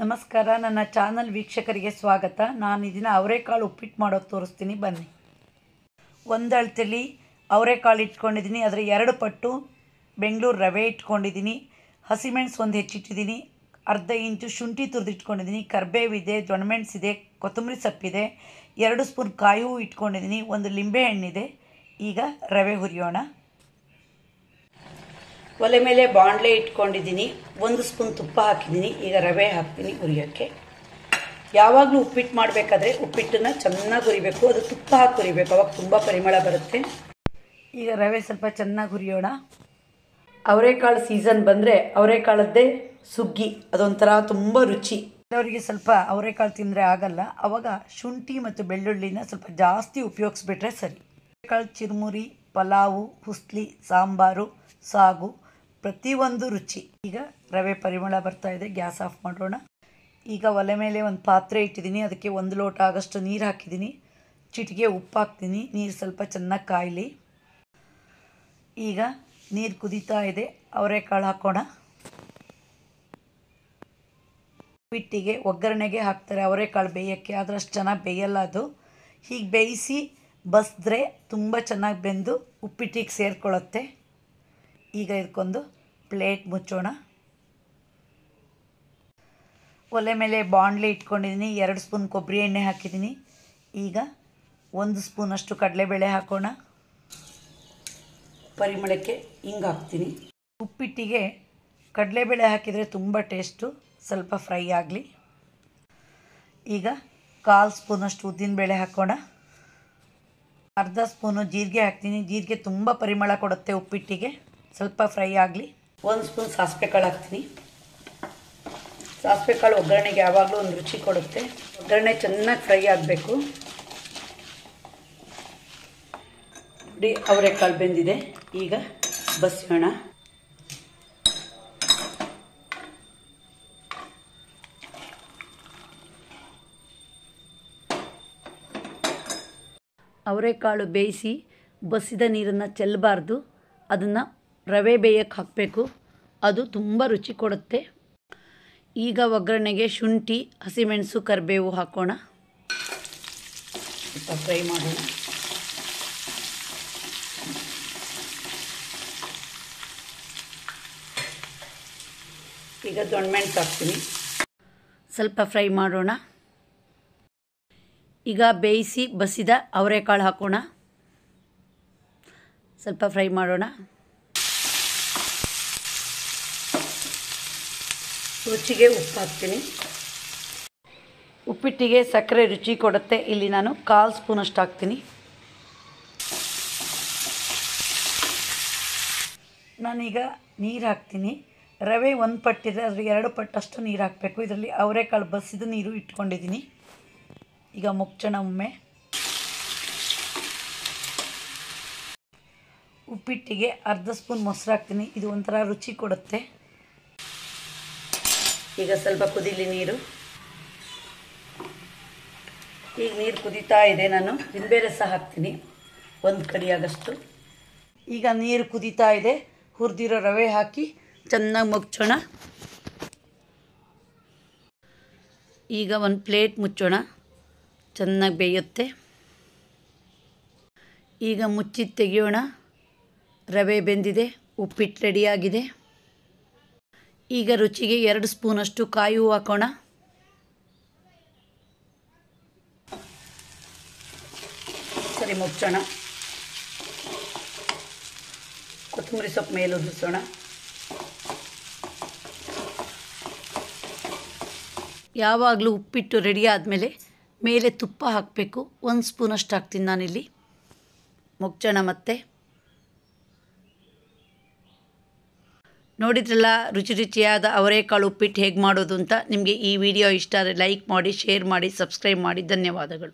ನಮಸ್ಕಾರ, ನನ್ನ ಚಾನಲ್ ವೀಕ್ಷಕರಿಗೆ ಸ್ವಾಗತ. ನಾನು ಇದನ್ನು ಅವರೆಕಾಳು ಉಪ್ಪಿಟ್ಟು ಮಾಡೋದು ತೋರಿಸ್ತೀನಿ, ಬನ್ನಿ. ಒಂದು ಅಳತೆಯಲ್ಲಿ ಅವರೆಕಾಳು ಇಟ್ಕೊಂಡಿದ್ದೀನಿ, ಅದರ 2 ಪಟ್ಟು ಬೆಂಗಳೂರು ರವೆ ಇಟ್ಕೊಂಡಿದ್ದೀನಿ. ಹಸಿಮೆಣಸು ಒಂದು ಹೆಚ್ಚಿಟ್ಟಿದ್ದೀನಿ, ಅರ್ಧ ಇಂಚು ಶುಂಠಿ ತುರಿದಿಟ್ಕೊಂಡಿದ್ದೀನಿ, ಕರಿಬೇವಿದೆ, ದೊಣ್ಣಮೆಣಸಿದೆ, ಕೊತ್ತಂಬರಿ ಸೊಪ್ಪಿದೆ, 2 ಸ್ಪೂನ್ ಕಾಯಿ ಹೂವು ಇಟ್ಕೊಂಡಿದ್ದೀನಿ, 1 ಲಿಂಬೆ ಹಣ್ಣಿದೆ. ಈಗ ರವೆ ಹುರಿಯೋಣ. ಒಲೆ ಮೇಲೆ ಬಾಣಲೆ ಇಟ್ಕೊಂಡಿದ್ದೀನಿ, 1 ಸ್ಪೂನ್ ತುಪ್ಪ ಹಾಕಿದ್ದೀನಿ. ಈಗ ರವೆ ಹಾಕ್ತೀನಿ ಹುರಿಯೋಕ್ಕೆ. ಯಾವಾಗಲೂ ಉಪ್ಪಿಟ್ಟು ಮಾಡಬೇಕಾದ್ರೆ ಉಪ್ಪಿಟ್ಟನ್ನು ಚೆನ್ನಾಗಿ ಹುರಿಬೇಕು, ಅದು ತುಪ್ಪ ಹಾಕಿ ಹುರಿಬೇಕು, ಅವಾಗ ತುಂಬ ಪರಿಮಳ ಬರುತ್ತೆ. ಈಗ ರವೆ ಸ್ವಲ್ಪ ಚೆನ್ನಾಗಿ ಹುರಿಯೋಣ. ಅವರೆಕಾಳು ಸೀಸನ್ ಬಂದರೆ ಅವರೆಕಾಳದ್ದೇ ಸುಗ್ಗಿ, ಅದೊಂಥರ ತುಂಬ ರುಚಿ. ಅವರಿಗೆ ಸ್ವಲ್ಪ ಅವರೆಕಾಳು ತಿಂದರೆ ಆಗಲ್ಲ, ಆವಾಗ ಶುಂಠಿ ಮತ್ತು ಬೆಳ್ಳುಳ್ಳಿನ ಸ್ವಲ್ಪ ಜಾಸ್ತಿ ಉಪಯೋಗಿಸ್ಬಿಟ್ರೆ ಸರಿ. ಅವರೆಕಾಳು ಚಿರುಮುರಿ, ಪಲಾವು, ಹುಸ್ಲಿ, ಸಾಂಬಾರು, ಸಾಗು ಪ್ರತಿಯೊಂದು ರುಚಿ. ಈಗ ರವೆ ಪರಿಮಳ ಬರ್ತಾ ಇದೆ, ಗ್ಯಾಸ್ ಆಫ್ ಮಾಡೋಣ. ಈಗ ಒಲೆ ಮೇಲೆ ಒಂದು ಪಾತ್ರೆ ಇಟ್ಟಿದ್ದೀನಿ, ಅದಕ್ಕೆ 1 ಲೋಟ ಆಗೋಷ್ಟು ನೀರು ಹಾಕಿದ್ದೀನಿ, ಚಿಟಿಕೆ ಉಪ್ಪು ಹಾಕ್ತೀನಿ. ನೀರು ಸ್ವಲ್ಪ ಚೆನ್ನಾಗಿ ಕಾಯಲಿ. ಈಗ ನೀರು ಕುದೀತಾ ಇದೆ, ಅವರೆಕಾಳು ಹಾಕೋಣ. ಉಪ್ಪಿಟ್ಟಿಗೆ ಒಗ್ಗರಣೆಗೆ ಹಾಕ್ತಾರೆ ಅವರೆಕಾಳು ಬೇಯೋಕ್ಕೆ, ಆದರೆ ಅಷ್ಟು ಚೆನ್ನಾಗಿ ಬೇಯಲ್ಲ ಅದು. ಹೀಗೆ ಬೇಯಿಸಿ ಬಸಿದ್ರೆ ತುಂಬ ಚೆನ್ನಾಗಿ ಬೆಂದು ಉಪ್ಪಿಟ್ಟಿಗೆ ಸೇರಿಕೊಳ್ಳುತ್ತೆ. ಈಗ ಇದಕ್ಕೊಂದು ಪ್ಲೇಟ್ ಮುಚ್ಚೋಣ. ಒಲೆ ಮೇಲೆ ಬಾಣಲೆ ಇಟ್ಕೊಂಡಿದ್ದೀನಿ, 2 ಸ್ಪೂನ್ ಕೊಬ್ಬರಿ ಎಣ್ಣೆ ಹಾಕಿದ್ದೀನಿ. ಈಗ 1 ಸ್ಪೂನಷ್ಟು ಕಡಲೆಬೇಳೆ ಹಾಕೋಣ. ಪರಿಮಳಕ್ಕೆ ಹಿಂಗೆ ಹಾಕ್ತೀನಿ. ಉಪ್ಪಿಟ್ಟಿಗೆ ಕಡಲೆಬೇಳೆ ಹಾಕಿದರೆ ತುಂಬ ಟೇಸ್ಟು. ಸ್ವಲ್ಪ ಫ್ರೈ ಆಗಲಿ. ಈಗ 1/4 ಸ್ಪೂನಷ್ಟು ಉದ್ದಿನಬೇಳೆ ಹಾಕೋಣ. ಅರ್ಧ ಸ್ಪೂನು ಜೀರಿಗೆ ಹಾಕ್ತೀನಿ. ಜೀರಿಗೆ ತುಂಬ ಪರಿಮಳ ಕೊಡುತ್ತೆ ಉಪ್ಪಿಟ್ಟಿಗೆ, ಸ್ವಲ್ಪ ಫ್ರೈ ಆಗಲಿ. 1 ಸ್ಪೂನ್ ಸಾಸಿವೆ ಕಾಳು ಹಾಕ್ತೀನಿ. ಸಾಸಿವೆ ಕಾಳು ಒಗ್ಗರಣೆಗೆ ಯಾವಾಗಲೂ ಒಂದು ರುಚಿ ಕೊಡುತ್ತೆ. ಒಗ್ಗರಣೆ ಚೆನ್ನಾಗಿ ಫ್ರೈ ಆಗಬೇಕು. ನೋಡಿ, ಅವರೆಕಾಳು ಬೆಂದಿದೆ. ಈಗ ಬಸಿಯೋಣ. ಅವರೆಕಾಳು ಬೇಯಿಸಿ ಬಸಿದ ನೀರನ್ನು ಚೆಲ್ಲಬಾರ್ದು, ಅದನ್ನು ರವೆ ಬೇಯಕ್ಕೆ ಹಾಕಬೇಕು, ಅದು ತುಂಬ ರುಚಿ ಕೊಡುತ್ತೆ. ಈಗ ಒಗ್ಗರಣೆಗೆ ಶುಂಠಿ, ಹಸಿಮೆಣಸು, ಕರಿಬೇವು ಹಾಕೋಣ. ಸ್ವಲ್ಪ ಫ್ರೈ ಮಾಡೋಣ. ಈಗ ದೊಣ್ಣಮೆಣಸು ಹಾಕ್ತೀನಿ, ಸ್ವಲ್ಪ ಫ್ರೈ ಮಾಡೋಣ. ಈಗ ಬೇಯಿಸಿ ಬಸಿದ ಅವರೆಕಾಳು ಹಾಕೋಣ, ಸ್ವಲ್ಪ ಫ್ರೈ ಮಾಡೋಣ. ರುಚಿಗೆ ಉಪ್ಪು ಹಾಕ್ತೀನಿ. ಉಪ್ಪಿಟ್ಟಿಗೆ ಸಕ್ಕರೆ ರುಚಿ ಕೊಡುತ್ತೆ. ಇಲ್ಲಿ ನಾನು 1/4 ಸ್ಪೂನಷ್ಟು ಹಾಕ್ತೀನಿ. ನಾನೀಗ ನೀರು ಹಾಕ್ತೀನಿ. ರವೆ 1 ಪಟ್ಟಿದೆ, ಅದ್ರ 2 ಪಟ್ಟಷ್ಟು ನೀರು ಹಾಕಬೇಕು. ಇದರಲ್ಲಿ ಅವರೆಕಾಳು ಬಸಿದ ನೀರು ಇಟ್ಕೊಂಡಿದ್ದೀನಿ. ಈಗ ಮುಚ್ಚೋಣ ಒಮ್ಮೆ. ಉಪ್ಪಿಟ್ಟಿಗೆ ಅರ್ಧ ಸ್ಪೂನ್ ಮೊಸರು ಹಾಕ್ತೀನಿ, ಇದು ಒಂಥರ ರುಚಿ ಕೊಡುತ್ತೆ. ಈಗ ಸ್ವಲ್ಪ ಕುದೀಲಿ ನೀರು. ಈಗ ನೀರು ಕುದೀತಾ ಇದೆ, ನಾನು ನಿಂಬೆ ರಸ ಹಾಕ್ತೀನಿ 1 ಕಡಿಯಾಗಷ್ಟು. ಈಗ ನೀರು ಕುದೀತಾ ಇದೆ, ಹುರಿದಿರೋ ರವೆ ಹಾಕಿ ಚೆನ್ನಾಗಿ ಮುಚ್ಚೋಣ. ಈಗ ಒಂದು ಪ್ಲೇಟ್ ಮುಚ್ಚೋಣ, ಚೆನ್ನಾಗಿ ಬೇಯುತ್ತೆ. ಈಗ ಮುಚ್ಚಿ ತೆಗೆಯೋಣ. ರವೆ ಬೆಂದಿದೆ, ಉಪ್ಪಿಟ್ಟು ರೆಡಿಯಾಗಿದೆ. ಈಗ ರುಚಿಗೆ 2 ಸ್ಪೂನಷ್ಟು ಕಾಯಿ ಹೂವು ಹಾಕೋಣ. ಸರಿ, ಮುಚ್ಚೋಣ. ಕೊತ್ತಂಬರಿ ಸೊಪ್ಪು ಮೇಲೆ ಉದುರಿಸೋಣ. ಯಾವಾಗಲೂ ಉಪ್ಪಿಟ್ಟು ರೆಡಿ ಆದಮೇಲೆ ಮೇಲೆ ತುಪ್ಪ ಹಾಕಬೇಕು. 1 ಸ್ಪೂನಷ್ಟು ಹಾಕ್ತೀನಿ ನಾನಿಲ್ಲಿ. ಮುಚ್ಚೋಣ ಮತ್ತೆ. ನೋಡಿದ್ರಲ್ಲ ರುಚಿ ರುಚಿಯಾದ ಅವರೆಕಾಳು ಉಪ್ಪಿಟ್ಟು ಹೇಗೆ ಮಾಡೋದು ಅಂತ. ನಿಮಗೆ ಈ ವಿಡಿಯೋ ಇಷ್ಟ ಆದರೆ ಲೈಕ್ ಮಾಡಿ, ಶೇರ್ ಮಾಡಿ, ಸಬ್ಸ್ಕ್ರೈಬ್ ಮಾಡಿ. ಧನ್ಯವಾದಗಳು.